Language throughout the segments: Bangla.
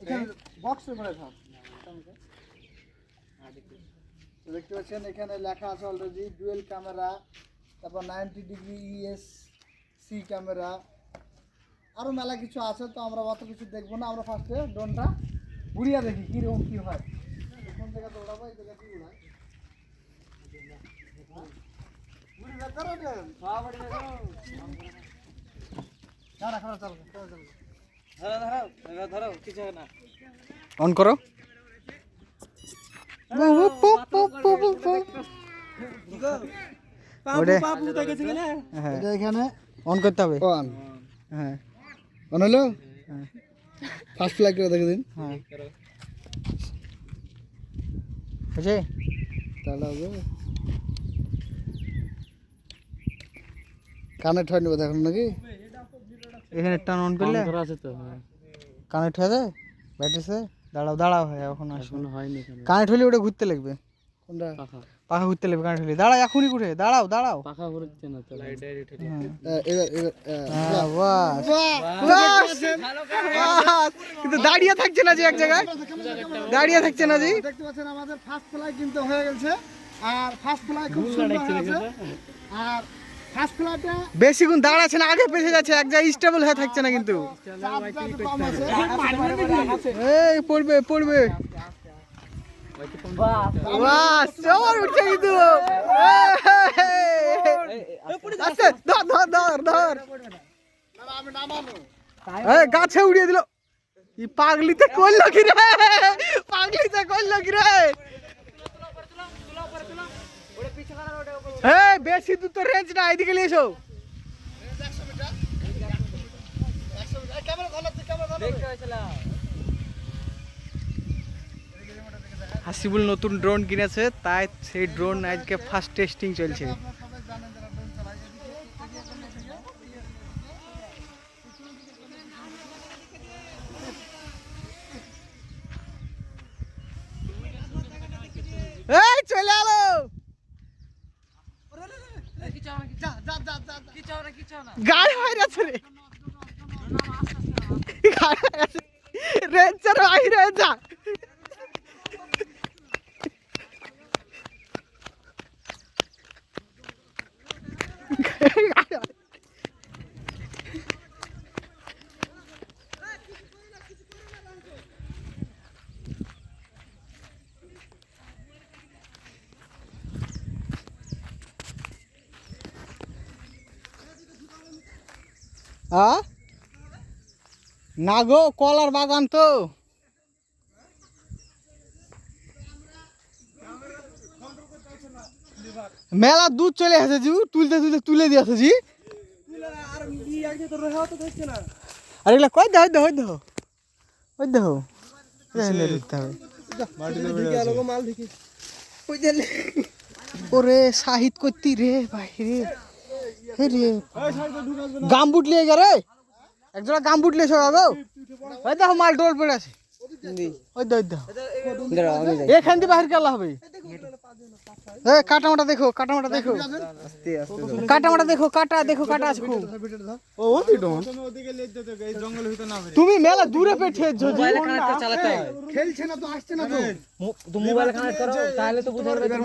এখানে বক্সের মধ্যে থাক। দেখতে পাচ্ছেন এখানে লেখা আছে অলরেডি ডুয়েল ক্যামেরা, তারপর 90 ডিগ্রি ইএস সি ক্যামেরা, আরও মেলা কিছু আছে। তো আমরা অত কিছু দেখবো না, আমরা ফার্স্টে ড্রোনটা উড়িয়ে দেখি কীরকম কী হয়। কোন জায়গাতে উড়াবো, এই জায়গাতে উড়াই। অন করো। এখানে অন করতে হবে। অন, হ্যাঁ অন হলো। ফার্স্ট ফ্লাই করে দেখে দিন। হ্যাঁ আছে তাহলে হবে কানেক্ট হয়নি বোধ এখন নাকি? এখানে টান অন করলে আছে তো। কানেক্ট হয়ে যায় ব্যাটারিতে। দাঁড়াও দাঁড়াও, হয় এখন এখনো হয়নি। কানেক্ট হলে ওটা ঘুরতে লাগবে। কোনটা? পাখা ঘুরতে লাগবে কানেক্ট হলে। দাঁড়াও এখনই ঘুরে, দাঁড়াও দাঁড়াও। পাখা ঘুরছে না তো, লাইট ডাইরেক্ট হেঁটে। এবার হ্যাঁ বাস বাস। কিন্তু দাঁড়িয়ে থাকছে না যে এক জায়গায়, দাঁড়িয়ে থাকছে না জি। দেখতে পাচ্ছেন আমাদের ফার্স্ট ফ্লাই কিন্তু হয়ে গেছে। আর ফার্স্ট ফ্লাই খুব সুন্দর হয়েছে। আর ফার্স্ট ফ্লাইটা বেশিক্ষণ দাঁড়াচ্ছে না, আগে পেছে যাচ্ছে, এক জায়গায় স্টেবল হয়ে থাকছে না কিন্তু। চাপটা একটু কম আছে। এই পড়বে পড়বে। বাস সবার উঠছে কিন্তু। আস্তে ধর ধর ধর ধর। আমি নামানো। এই গাছে উড়িয়ে দিল। ই পাগলিতে করলো কি রে, পাগলিতে করলো কি রে। এই বেশি দূর তো রেঞ্জ না, এদিকে নিয়ে এসো। হাসিবুল নতুন ড্রোন কিনেছে, তাই সেই ড্রোন আজকে ফার্স্ট টেস্টিং চলছে। এই চলে আলো। গাড়ি বাইরে আছে রে, রেঞ্জের বাইরে যা। না গো, কলার বাগান তো। মেলা দুধ চলে আসে জি, তুলতে তুলতে তুলে দিয়েছে জি। আর এগুলা কই দেহ দেহ দেহ ওই দেহ দেখতে হবে। ওরে শাহিদ করতি রে ভাই রে। হে রে গাম বুট লিয়ে গে, একজোড়া গাম বুট লিয়ে সব। ওই দেখো মাল ডোল পড়ে আছে। ওই দেখো এখান দিয়ে বাহির গেলা হবে। কাটামাটা দেখো, কাটামাটা দেখো, কাটামাটা দেখো, কাটা দেখো, কাটা আছে খুব। তুমি মেলা দূরে পেঠিয়েছো, মোবাইলে কানেক্ট করে চালাতে হয়। খেলছে না তো, আসছে না তো। মোবাইলে কানেক্ট করো, তাহলে তো বুঝা যাবে।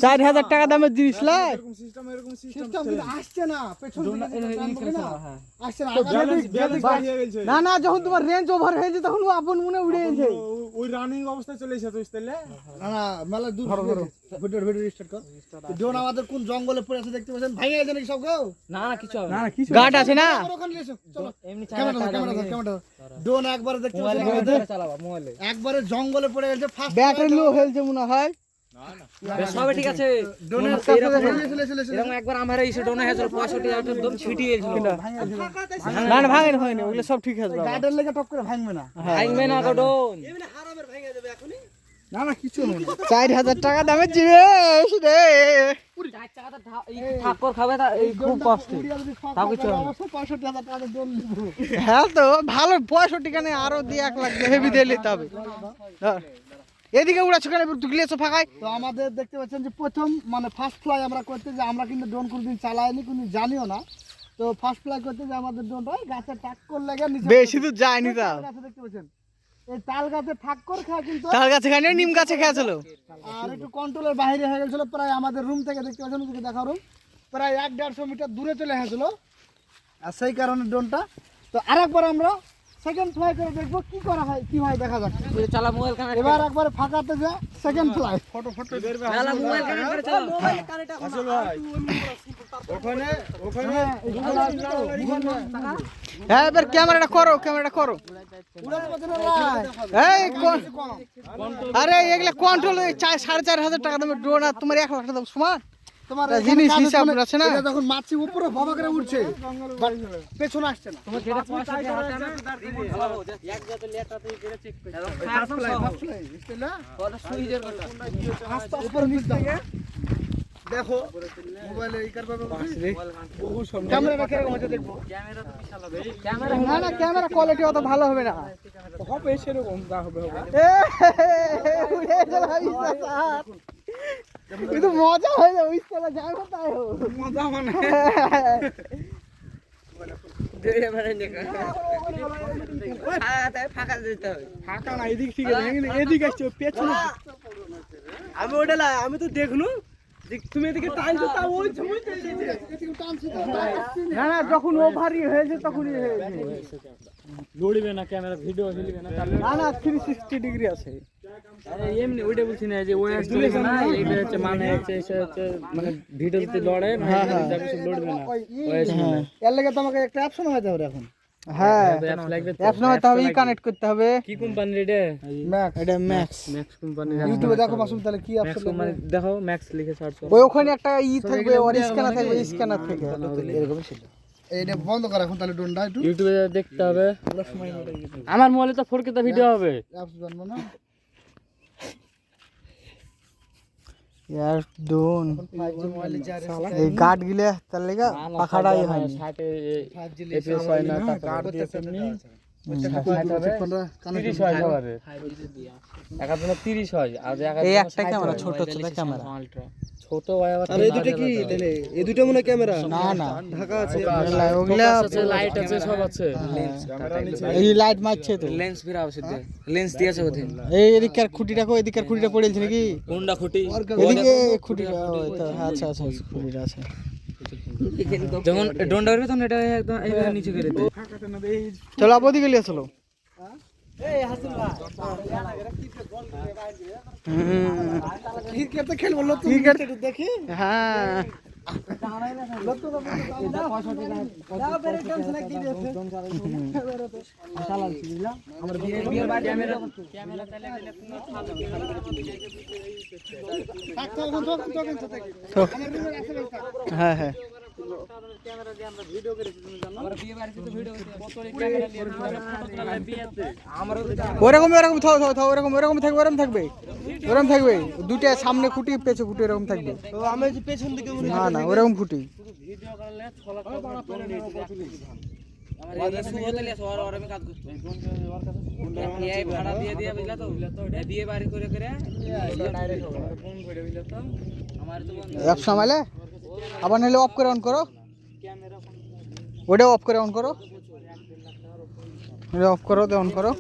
4000 টাকা দামের জিনিস লাই সিস্টেম কিন্তু আসছে না, পেছন থেকে আসছে না। না না, যখন তোমার রেঞ্জ ওভার হয়েছে তখন ও আপন মনে উড়ে গেছে। ওই রানিং অবস্থায় চলে এসে তো তাহলে না না, মেলা দূর ভিডিও স্টার্ট কর। ড্রোন আমাদের কোন জঙ্গলে পড়ে আছে দেখতে পাচ্ছেন, ভাঙে গেছে নাকি সব গো? না না কিছু হবে না না। কিছু গার্ড আছে না, ওখানে এসো, চলো। এমনি ক্যামেরা ড্রোন একবারে দেখতে পাচ্ছেন আমাদের চালাবা মোবাইলে। একবারে জঙ্গলে পড়ে গেছে। ফার্স্ট ব্যাটারি লো হয়েছে মনে হয়। সবে ঠিক আছে। ড্রোনের এরকম একবার আমার ইস্যু ডোনা হয়েছিল 65,000 একদম ছিটিয়ে গেছিল। না না ভাঙেনি হয়নি, ওগুলো সব ঠিক আছে। গার্ডের লেগে টপ করে ভাঙবে না। ভাঙবে না গো ডোন। না না, কিছু হবে না। 4000 টাকা দামের জিনিস রে। চার চাকাটা ঠাকুর খাবে তা এই খুব কষ্ট। তাও কিছু হবে না। 65,000 টাকা ড্রোন নিব। হ্যাঁ তো ভালো 65 কানে আরো দিয়ে 1 লাখ হেভি দিয়ে নিতে হবে। এদিকে উড়াচ্ছ কেন, তুগলিয়েছো ফাঁকায়। তো আমাদের দেখতে পাচ্ছেন যে প্রথম মানে ফার্স্ট ফ্লাই আমরা করতে, যে আমরা কিন্তু ড্রোন কোনোদিন চালাইনি, কোনো জানিও না। তো ফার্স্ট ফ্লাই করতে যে আমাদের ড্রোনটা গাছে টাক্কর লেগে নিচে বেশি দূর যায়নি তাও। গাছে দেখতে পাচ্ছেন এই তাল গাছে ঠাক্কর খায় কিন্তু তার কাছে খায় না, নিম গাছে খেয়েছিল। আর একটু কন্ট্রোলের বাইরে হয়ে গেছিল, প্রায় আমাদের রুম থেকে দেখতে পাচ্ছেন, ওদিকে দেখা রুম প্রায় 1-150 মিটার দূরে চলে গেছিল। আর সেই কারণে ড্রোনটা তো আরেকবার আমরা সেকেন্ড ফ্লাই করে দেখবো কি করা হয়, কি হয় দেখা যাক। চালা মোবাইল কানেক্ট এবার একবার ফাঁকাতে যা সেকেন্ড ফ্লাই। চালা মোবাইল কানেক্ট করে চালা আসল ভাই ওখানে ওখানে হ্যাঁ এবার ক্যামেরাটা করো, ক্যামেরাটা করো। উড়াতে পারছে না ভাই। এই আরে এগুলা কন্ট্রোল 4,500 টাকা দামের ড্রোন আর তোমার 1,00,000 টাকা দাম সমান। তোমার তা এখানে জিনিস কাজ হিসাব হচ্ছে না, আছে না? এটা যখন মাছি উপরে বাবা করে উঠছে বাট পেছনে আসছে না। তোমার যেটা পয়সা দিয়ে হাতে না এক জাতে লেটাতে করে চেক করে ফার্স্ট ফ্লাই বুঝতে না? ওটা সুইজের কথা উপরে নিচ থেকে দেখো মোবাইলে এই কার পাবে ক্যামেরা কিরকম হচ্ছে দেখবো। ক্যামেরা তো বিশাল হবে ক্যামেরা না না ক্যামেরা কোয়ালিটি অত ভালো হবে না। হবে সেরকম যা হবে হবে উড়ে গেল ইসাসাত। কিন্তু মজা হয়ে যাবে, ইসকালা যাই না তাই হোক। মজা মানে দেরে মানে দেখা তাই ফাঁকা দিতে হবে ফাঁকা না এদিক থেকে এদিক আসছে পেছনে আমি ওটা আমি তো দেখনু তুমি এদিকে টাইমটা তা ওই সময় চলে যেতে এদিকে টানছি তো না না যখন ওভারই হয়েছে তখনই হয়েছে। লড়িবে না ক্যামেরা ভিডিও চলবে না তাহলে না না 360 ডিগ্রি আছে। আরে এমনি ওইটা বলছি না যে ওই আসলে না এইটা হচ্ছে মানে হচ্ছে মানে ভিডিওতে লড়ে না যাবে সব লড়বে না এর লাগে তোমাকে একটা অপশন হয়ে যাবে এখন। হ্যাঁ অ্যাপস লাগবে অ্যাপস না হতে হবে, কানেক্ট করতে হবে। কি কোম্পানি রে ম্যাক্স এটা ম্যাক্স। ম্যাক্স কোম্পানি ইউটিউবে দেখো মাসুম তাহলে কি ম্যাক্স অপশন কোম্পানি দেখো ম্যাক্স লিখে সার্চ করো ওই ওখানে একটা থাকবে, ওর স্ক্যানার থাকবে, স্ক্যানার থেকে এরকম ছিল। এইটা বন্ধ কর এখন তাহলে ডোনটা একটু ইউটিউবে দেখতে হবে আমার মোবাইলে তো 4K তে ভিডিও হবে অ্যাপস বানবো না यार ডোন 5G মোবাইলে যা এই গার্ড গিলে তার লাগা পাখাড়াই হয়। 60 5G এপিএস হয় না কার্ড দিয়েছে এমনি 30 হয় সবারে একাদনে 30 হয় আর এই একটা ক্যামেরা ছোট ছোট ক্যামেরা। আলট্রা ছোট হয় আবার আর এই দুটো কি তাহলে এই দুটো মনে ক্যামেরা না না ঢাকা আছে ওগুলা আছে লাইট আছে সব আছে এই লাইট মারছে তো। লেন্স ফিরা আছে লেন্স দিয়েছে ওদিন এই এদিকের খুঁটিটা কো, এদিকের খুঁটিটা পড়েছে নাকি? কোনটা খুঁটি এদিকে খুঁটিটা ওই তো আচ্ছা আচ্ছা খুঁটিটা আছে। যখন ডন্ডা করবে তখন এটা একদম এইভাবে নিচে করে দে চলো আপদি গেলে চলো। ক্রিকেট তো খেলবো লোক ক্রিকেট একটু দেখি হ্যাঁ হ্যাঁ হ্যাঁ ওরকম ওরকম থাও থাও থাও ওরকম ওরকম থাকবে, ওরকম থাকবে, ওরকম থাকবে। দুটো সামনে খুঁটি পেছে খুঁটি এরকম থাকবে। আমি যে পেছন দিকে না না ওরকম খুঁটি। অ্যাপ সামালে আবার নাহলে অফ করে অন করো, ওটা অফ করে অন করো, অফ করো অন করো।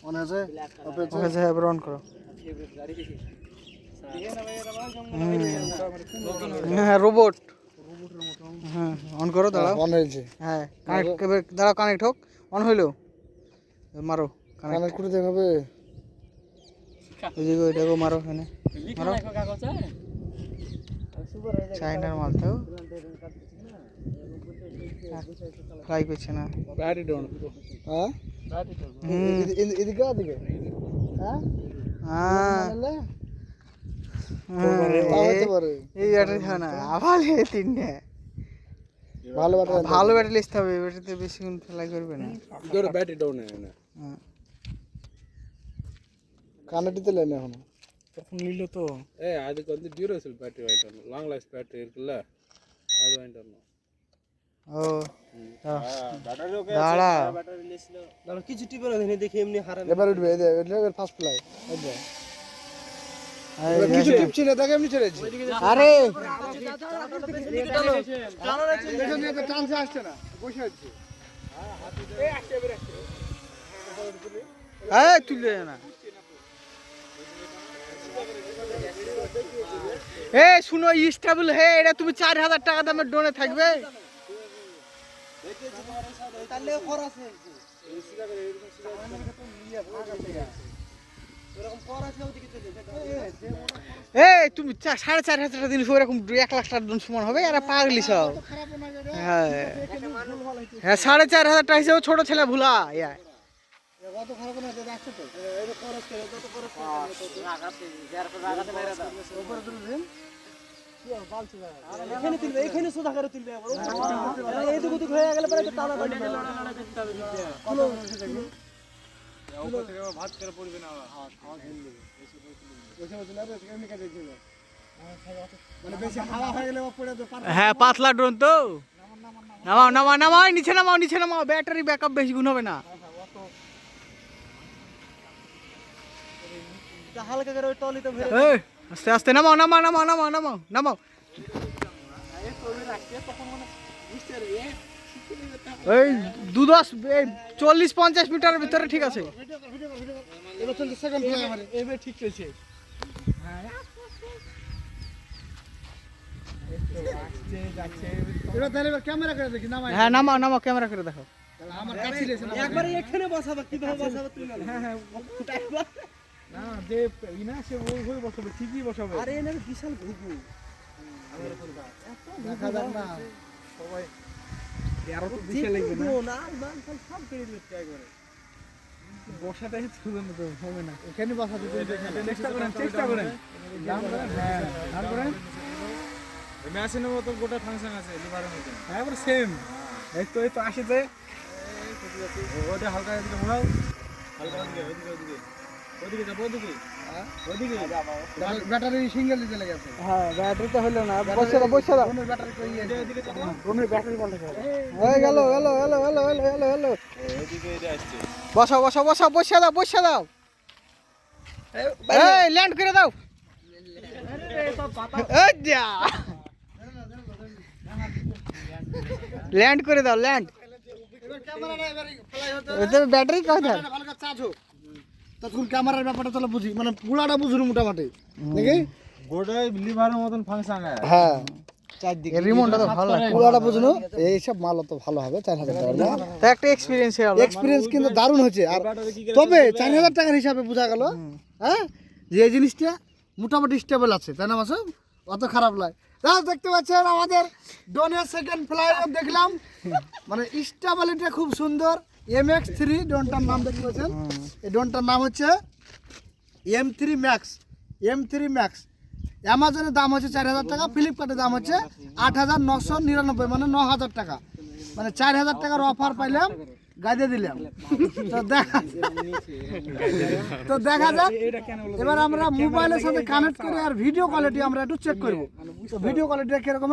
অন আছে ওকে এবার অন করো। হ্যাঁ রোবট, হ্যাঁ অন করো, দাঁড়াও। অন হয়েছে হ্যাঁ কানেক্ট এবার দাঁড়াও, কানেক্ট হোক। অন হইলো, মারো কানেক্ট কানেক্ট করে দেখাবে। ওইদিকে ওইটাকে মারো, এখানে মারো। চাইনার মাল তো ফ্লাই করছে না। ব্যাটারি ডাউন হ্যাঁ এদিকে ওদিকে হ্যাঁ হ্যাঁ হতে পারে। এই ব্যাটারি হয় না, আবার তিনটে ভালো ব্যাটারি ভালো ব্যাটারি লিখতে হবে। ব্যাটারিতে বেশিক্ষণ ফ্লাই করবে না। তোর ব্যাটারি ডাউন হয় না হ্যাঁ। কানেক্টতে লেন এখন তখন নিল তো அதுக்கு வந்து டியூரேஷன் பேட்டரி வாங்கிட்டு வரணும் லாங் லைஃப் பேட்டரி இருக்குல்ல அது வாங்கிட்டு வரணும் ও দাঁড়া কিছু টিপে না দেখি এমনি হারান। এবার উঠবে এই যে ফার্স্ট ফ্লাই এই যে কিছু টিপছি না, তাকে এমনি ছেড়েছি। আরে টানছে আসছে না, বসে আছে। এই তুলে না এ শুনো স্টেবল হে এটা তুমি 4000 টাকা দামের ড্রোনে থাকবে এই তুমি 4,500 টাকা দিন ওরকম 1 লাখ টাকার ড্রোন সমান হবে এরা পাগলি সব হ্যাঁ হ্যাঁ 4,500 টাকা হিসেবে ছোট ছেলে ভুলা ইয়া কত খারাপ না দেখছে তো, এটা খরচ করে যত খরচ উপরে তুলে দিন। এখানে সোজা করে তুলবে এইটুকু তো হয়ে গেলে পরে তো টানা বাড়ি মানে বেশি হাওয়া হয়ে গেলে পড়ে তো হ্যাঁ পাতলা ড্রোন তো নামাও নামাও নামাও নিচে নামাও ব্যাটারি ব্যাকআপ বেশি গুণ হবে না হালকা করে ওই টলিতে ভরে এই আস্তে আস্তে নামাও নামাও এই 40-50 মিটারের ভিতরে ঠিক আছে এবার চলছে সেকেন্ড ফ্লাই আমারে। এবার ঠিক চলছে এবার তাহলে এবার ক্যামেরা করে দেখি নামাই। হ্যাঁ নামাও ক্যামেরা করে দেখো আমার কাছে লেছে না। একবার এখানে বসাবা কিভাবে বসাবে তুমি হ্যাঁ না যে ইনা সে ওই বসাবে ঠিকই বসাবে আরে এর বিশাল ঘুঘু দেখা যাক না। সবাই আরো তো দিতে লাগবে না না মান সব কেড়ে দিচ্ছে একবারে বসাটাই চলবে না তো হবে না এখানে বসা দিতে চেষ্টা করেন হ্যাঁ তারপরে মেশিনের মতো গোটা ফাংশন আছে লিভারের মতো হ্যাঁ পুরো সেম এই তো আসেতে ওটা হালকা এদিকে ঘোরাও হালকা ওদিকে যাবো ওদিকে ব্যাটারি সিঙ্গেল দিতে লেগেছে। হ্যাঁ ব্যাটারি তো হলো না বসে দাও ফোনের ব্যাটারি কই আছে? এদিকে যাবো রুমের ব্যাটারি পাল্টে এই গেল এদিকে এটা আসছে বসা দাও এই ল্যান্ড করে দাও এই যা ল্যান্ড করে দাও ল্যান্ড এবার ক্যামেরাটা এবার ফ্লাই হতে এতে ব্যাটারি কোথায় ক্যামেরাটা ভালো করে চার্জ হোক। তখন ক্যামেরার ব্যাপারটা তাহলে বুঝি, মানে পুরাটা বুঝুন মোটামুটি নাকি? গোটাই লিভারের মতন ফাংশন হ্যাঁ চারদিকে রিমোটটা তো ভালো লাগে পুরাটা বুঝুন, এইসব মাল তো ভালো হবে। 4,000 টাকা না তো একটা এক্সপেরিয়েন্স হবে এক্সপিরিয়েন্স কিন্তু দারুণ হয়েছে। আর তবে 4,000 টাকার হিসাবে বোঝা গেল হ্যাঁ যে এই জিনিসটা মোটামুটি স্টেবল আছে, তাই না মাসুম? অত খারাপ নয়। দেখতে পাচ্ছেন আমাদের ড্রোনের সেকেন্ড ফ্লাই দেখলাম, মানে স্টেবিলিটি খুব সুন্দর। MX3 ড্রোনটার নাম দেখতে পাচ্ছেন, এই ড্রোনটার নাম হচ্ছে M3 Max। অ্যামাজনের দাম হচ্ছে 4,000 টাকা, ফ্লিপকার্টের দাম হচ্ছে 8,999, মানে 9,000 টাকা, মানে 4,000 টাকার অফার পাইলাম, গাইতে দিলাম। তো দেখা যাক এবার আমরা মোবাইলের সাথে কানেক্ট করে আর ভিডিও কোয়ালিটি আমরা একটু চেক করবো। তো ভিডিও কোয়ালিটিটা কিরকম